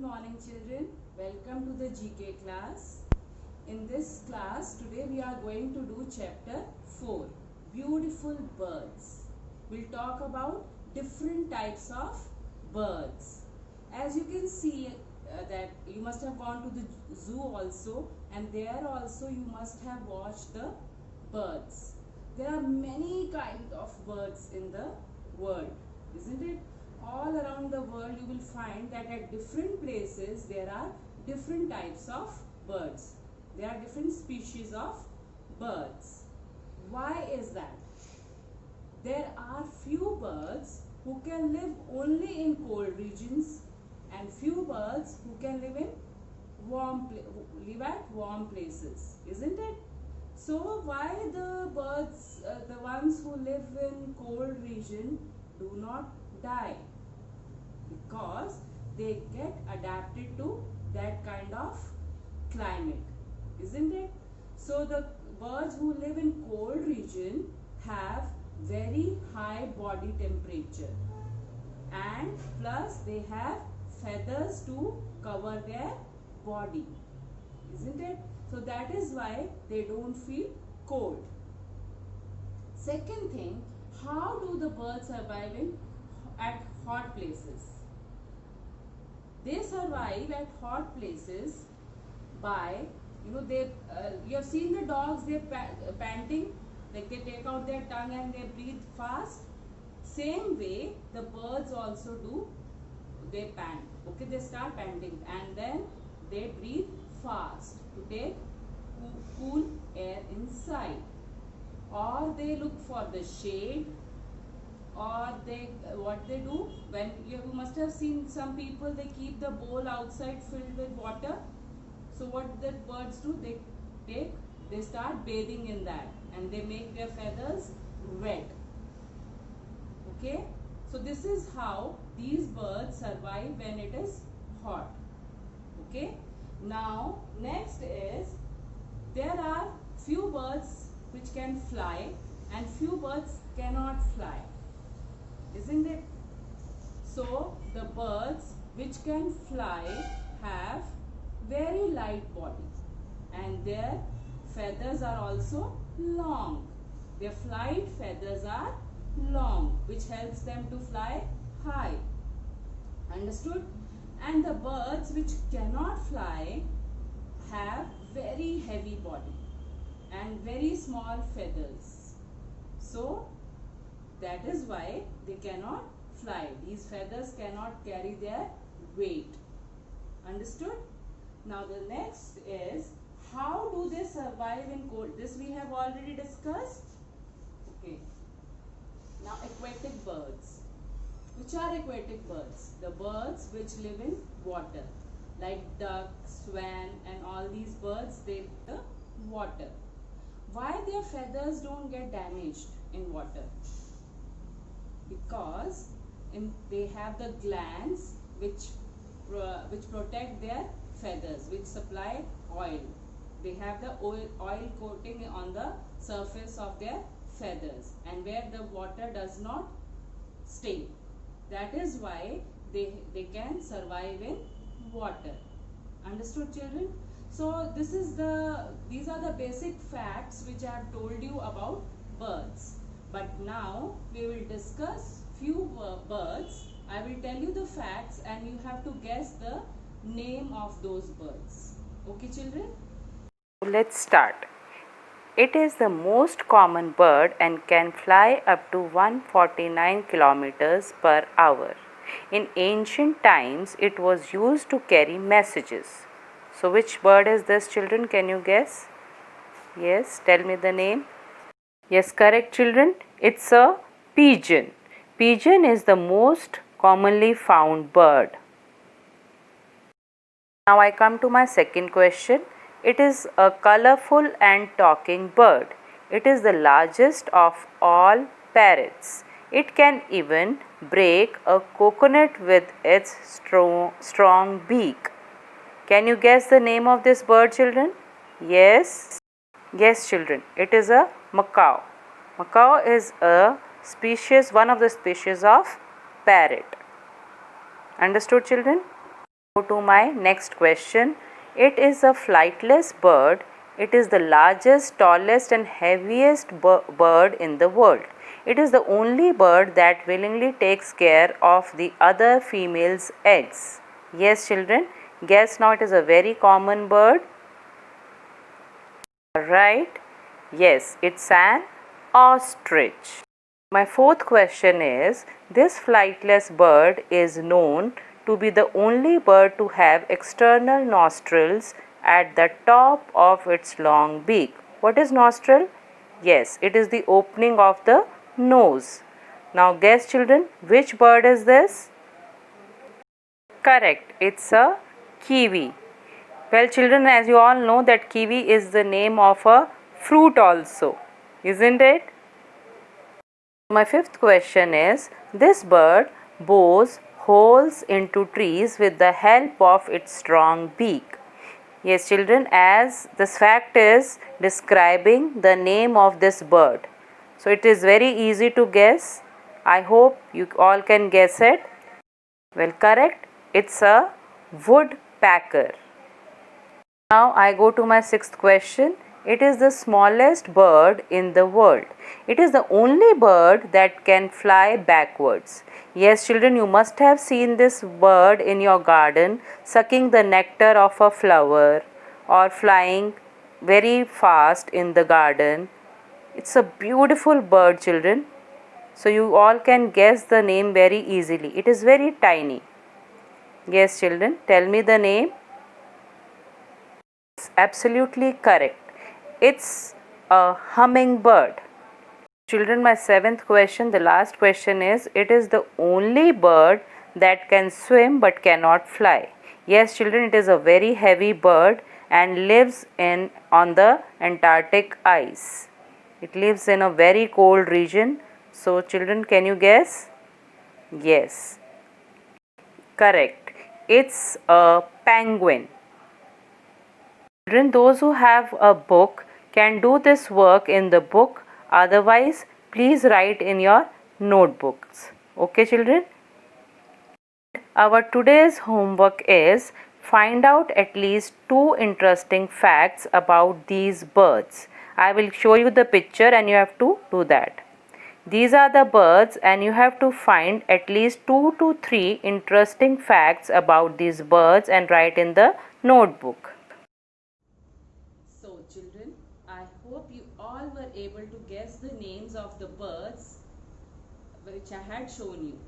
morning children. Welcome to the GK class. In this class today we are going to do chapter 4, Beautiful Birds. We'll talk about different types of birds. As you can see that you must have gone to the zoo also, and there also you must have watched the birds. There are many kinds of birds in the world, isn't it? All around the world you will find that at different places there are different types of birds. There are different species of birds. Why is that? There are few birds who can live only in cold regions and few birds who can live in live at warm places, isn't it? So why the birds, the ones who live in cold region do not die? Because they get adapted to that kind of climate, isn't it? So the birds who live in cold region have very high body temperature, and plus they have feathers to cover their body, isn't it? So that is why they don't feel cold. Second thing, how do the birds survive at hot places? They survive at hot places by, you have seen the dogs, they're panting, like they take out their tongue and they breathe fast. Same way the birds also do, they pant. Okay, they start panting and then they breathe fast to take cool air inside. Or they look for the shade, or what they do, when you must have seen some people, they keep the bowl outside filled with water. So what the birds do, they start bathing in that and they make their feathers wet. Okay, so this is how these birds survive when it is hot. Okay, now next is, there are few birds which can fly and few birds cannot fly, isn't it? So the birds which can fly have very light body and their feathers are also long. Their flight feathers are long, which helps them to fly high. Understood? And the birds which cannot fly have very heavy body and very small feathers. So that is why they cannot fly. These feathers cannot carry their weight. Understood? Now the next is, how do they survive in cold? This we have already discussed. Okay. Now aquatic birds. Which are aquatic birds? The birds which live in water, like duck, swan and all these birds, they live in the water. Why their feathers don't get damaged in water? Because they have the glands which protect their feathers, which supply oil. They have the oil coating on the surface of their feathers, and where the water does not stay. That is why they can survive in water. Understood, children? So these are the basic facts which I have told you about birds. But now we will discuss few birds. I will tell you the facts and you have to guess the name of those birds. Okay, children? Let's start. It is the most common bird and can fly up to 149 kilometers per hour. In ancient times, it was used to carry messages. So which bird is this, children? Can you guess? Yes, tell me the name. Yes, correct, children. It's a pigeon. Pigeon is the most commonly found bird. Now I come to my second question. It is a colorful and talking bird. It is the largest of all parrots. It can even break a coconut with its strong beak. Can you guess the name of this bird, children? Yes. Yes, children. It is a macaw. Macaw is one of the species of parrot. Understood, children? Go to my next question. It is a flightless bird. It is the largest, tallest and heaviest bird in the world. It is the only bird that willingly takes care of the other female's eggs. Yes, children, guess now, it is a very common bird. Right? Yes, it's an ostrich. My fourth question is, this flightless bird is known to be the only bird to have external nostrils at the top of its long beak. What is nostril? Yes, it is the opening of the nose. Now guess, children, which bird is this? Correct, it's a kiwi. Well, children, as you all know that kiwi is the name of a fruit also, isn't it? My fifth question is, this bird bores holes into trees with the help of its strong beak. Yes, children, as this fact is describing the name of this bird. So it is very easy to guess. I hope you all can guess it. Well, correct. It's a woodpecker. Now I go to my sixth question. It is the smallest bird in the world. It is the only bird that can fly backwards. Yes, children, you must have seen this bird in your garden sucking the nectar of a flower or flying very fast in the garden. It's a beautiful bird, children. So you all can guess the name very easily. It is very tiny. Yes, children, tell me the name. Absolutely correct. It's a hummingbird. Children, my seventh question, the last question is, it is the only bird that can swim but cannot fly. Yes, children, it is a very heavy bird and lives on the Antarctic ice. It lives in a very cold region. So children, can you guess? Yes. Correct. It's a penguin. Children, those who have a book can do this work in the book. Otherwise, please write in your notebooks. Okay, children? Our today's homework is find out at least 2 interesting facts about these birds. I will show you the picture and you have to do that. These are the birds and you have to find at least 2 to 3 interesting facts about these birds and write in the notebook. So children, I hope you all were able to guess the names of the birds which I had shown you.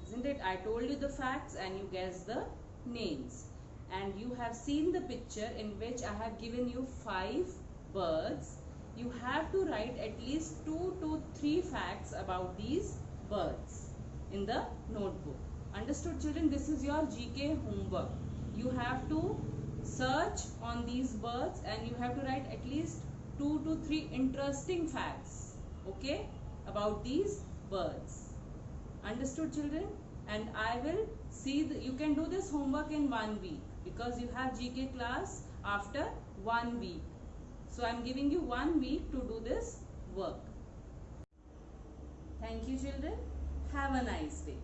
Isn't it? I told you the facts and you guessed the names. And you have seen the picture in which I have given you 5 birds. You have to write at least 2 to 3 facts about these birds in the notebook. Understood, children? This is your GK homework. You have to search on these birds and you have to write at least 2 to 3 interesting facts, okay, about these birds. Understood, children? And I will see you can do this homework in 1 week because you have GK class after 1 week. So I am giving you 1 week to do this work. Thank you, children. Have a nice day.